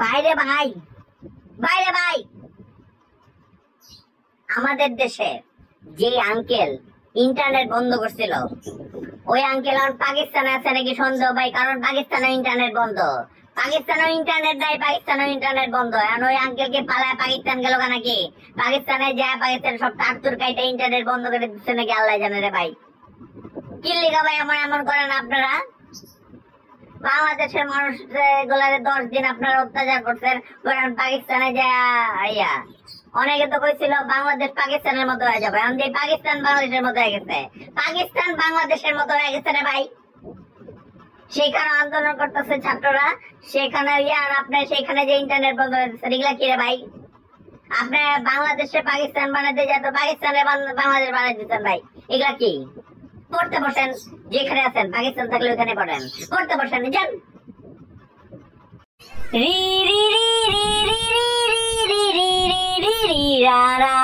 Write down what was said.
বাইরে ভাই, বাইরে ভাই। আমাদের দেশে যে আঙ্কেল ইন্টারনেট বন্ধ করছিল, ওই আঙ্কেল আর পাকিস্তানে আছে নাকি সন্দেহ ভাই, কারণ পাকিস্তানে ইন্টারনেট বন্ধ। পাকিস্তানেও ইন্টারনেট দেয়, পাকিস্তানেও ইন্টারনেট বন্ধ। এখন ওই আঙ্কেলকে পালায় পাকিস্তান গেল নাকি? পাকিস্তানে যায় পাকিস্তান সব তার কাইটা ইন্টারনেট বন্ধ করে দিচ্ছে নাকি আল্লাহ জানে রে ভাই। কি লিখা ভাই এমন এমন করেন আপনারা? বাংলাদেশের মানুষ গুলারে 10 দিন আপনারা অত্যাচার করছেন, পাকিস্তানে যায়। অনেকে তো কইছিল বাংলাদেশ পাকিস্তানের মতো হয়ে যাবে, এখন যে পাকিস্তান বাংলাদেশের মতো হয়ে গেছে। পাকিস্তান বাংলাদেশের মতো হয়ে গেছে রে ভাই। সেখানে আন্দোলন করতেছে ছাত্ররা, সেখানে আর আপনি সেখানে যে ইন্টারনেট বন্ধ হয়ে যাচ্ছে, এগুলা কি রে ভাই? আপনি বাংলাদেশে পাকিস্তান বানাতে যায় তো পাকিস্তানে বাংলাদেশ বানাই দিচ্ছেন ভাই, এগুলা কি? পড়তে বসেন, যেখানে আছেন পাকিস্তান থাকলে ওখানে পড়েন, পড়তে বসেন যান। রি রি রি রি রি রি রি রি রি রি রা রা